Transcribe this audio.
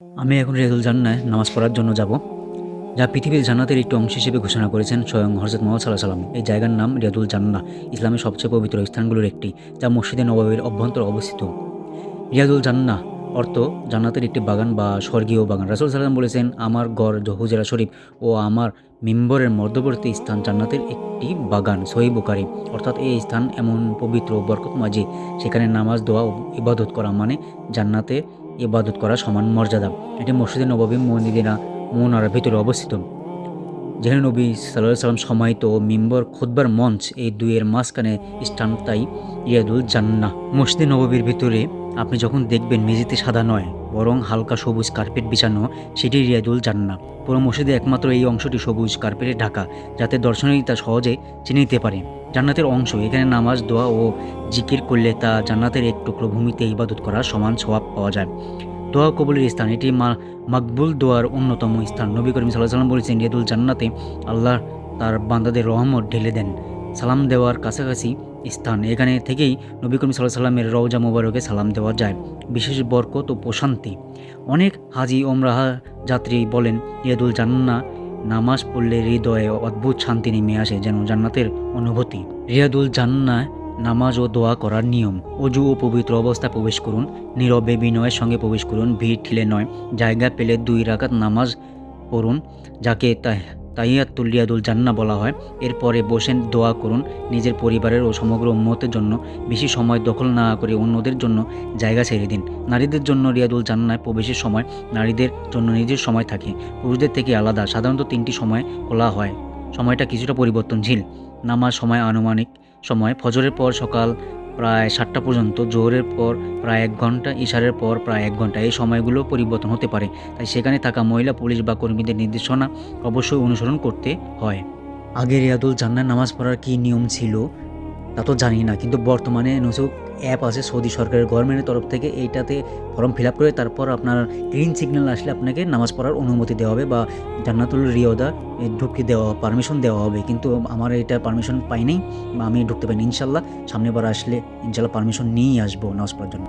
আমি এখন রিয়াদুল জান্নায় নামাজ পড়ার জন্য যাব, যা পৃথিবীর জান্নাতের একটি অংশ হিসেবে ঘোষণা করেছেন স্বয়ং হযরত মুহাম্মদ সাল্লাল্লাহু আলাইহি ওয়াসাল্লাম। এই জায়গার নাম রিয়াদুল জান্নাহ, ইসলামের সবচেয়ে পবিত্র স্থানগুলোর একটি, যা মসজিদে নববীর অভ্যন্তরে অবস্থিত। রিয়াদুল জান্নাহ অর্থ জান্নাতের একটি বাগান বা স্বর্গীয় বাগান। রাসূল সাল্লাল্লাহু আলাইহি ওয়াসাল্লাম বলেছেন, আমার গড় হুজরা শরীফ ও আমার মিম্বরের মধ্যবর্তী স্থান জান্নাতের একটি বাগান। সহিহ বুখারী। অর্থাৎ এই স্থান এমন পবিত্র ও বরকতময় যে সেখানে নামাজ, দোয়া ও ইবাদত করা মানে জান্নাতে ইবাদত করা সমান মর্যাদা। এটি মসজিদে নববী মদিনা মুনাওয়ারার ভিতরে অবস্থিত, যেখানে নবী সাল্লাল্লাহু আলাইহি সাল্লাম সমাহিত ও মিম্বর খুতবার মঞ্চ, এই দুইয়ের মাঝখানে স্থান, তাই রিয়াদুল জান্নাহ। মসজিদে নববীর ভিতরে আপনি যখন দেখবেন মেঝেতে সাদা নয় বরং হালকা সবুজ কার্পেট বিছানো, সেটি রিয়াদুল জান্নাহ। পুরো মসজিদে একমাত্র এই অংশটি সবুজ কার্পেটে ঢাকা, যাতে দর্শনার্থী তা সহজে চিনে নিতে পারে। জান্নাতের অংশ, এখানে নামাজ, দোয়া ও জিকির করলে তা জান্নাতের এক টুকরো ভূমিতে ইবাদত করার সমান সওয়াব পাওয়া যায়। দোয়া কবুলের স্থান, এটি মাকবুল দোয়ার অন্যতম স্থান। নবী করিম সাল্লাল্লাহু আলাইহি ওয়াসাল্লাম বলেছেন, রিয়াদুল জান্নাতে আল্লাহ তার বান্দাদের রহমত ঢেলে দেন। সালাম দেওয়ার কাছাকাছি স্থান, এখানে থেকেই নবী করিম সাল্লাল্লাহু আলাইহি ওয়াসাল্লামের রওজা মোবারকে সালাম দেওয়া যায়। বিশেষ বরকত ও প্রশান্তি। অনেক হাজি ওমরাহ যাত্রী বলেন, রিয়াদুল জান্নাহ নামাজ পড়লে হৃদয়ে অদ্ভুত শান্তি নেমে আসে, যেন জান্নাতের অনুভূতি। রিয়াদুল জান্নাহ নামাজ ও দোয়া করার নিয়ম। অজু ও পবিত্র অবস্থায় প্রবেশ করুন, নীরবে বিনয়ের সঙ্গে প্রবেশ করুন, ভিড় ঠেলে নয়। জায়গা পেলে 2 রাকাত নামাজ পড়ুন, যাকে তাহিয়াতুল রিয়াদুল জান্নাহ বলা হয়। এরপরে বসেন, দোয়া করুন নিজের পরিবারের ও সমগ্র উম্মতের জন্য। বেশি সময় দখল না করে অন্যদের জন্য জায়গা ছেড়ে দিন। নারীদের জন্য রিয়াদুল জান্নায় প্রবেশের সময় নারীদের জন্য নিজের সময় থাকে, পুরুষদের থেকে আলাদা। সাধারণত 3টি সময় খোলা হয়, সময়টা কিছুটা পরিবর্তনশীল। নামাজ সময় আনুমানিক সময় ফজরের পর সকাল প্রায় 7টা পর্যন্ত, জোহরের পর প্রায় 1 ঘন্টা, ইশারের পর প্রায় 1 ঘন্টা। এই সময়গুলো পরিবর্তন হতে পারে, তাই সেখানে থাকা মহিলা, পুলিশ বা কর্মীদের নির্দেশনা অবশ্যই অনুসরণ করতে হয়। আগে রিয়াদুল জান্নাহ নামাজ পড়ার কী নিয়ম ছিল তা তো জানি না, কিন্তু বর্তমানে নুসুক অ্যাপ আছে সৌদি সরকারের গভর্নমেন্টের তরফ থেকে, এইটাতে ফর্ম ফিল আপ করে তারপর আপনার গ্রিন সিগন্যাল আসলে আপনাকে নামাজ পড়ার অনুমতি দেওয়া হবে বা জান্নাতুল রিয়াদা ঢুকতে দেওয়া, পারমিশন দেওয়া হবে। কিন্তু আমার এটা পারমিশন পাইনি বা আমি ঢুকতে পারিনি। ইনশাল্লাহ সামনেবার আসলে ইনশাল্লাহ পারমিশন নিয়েই আসবো নামাজ পড়ার জন্য।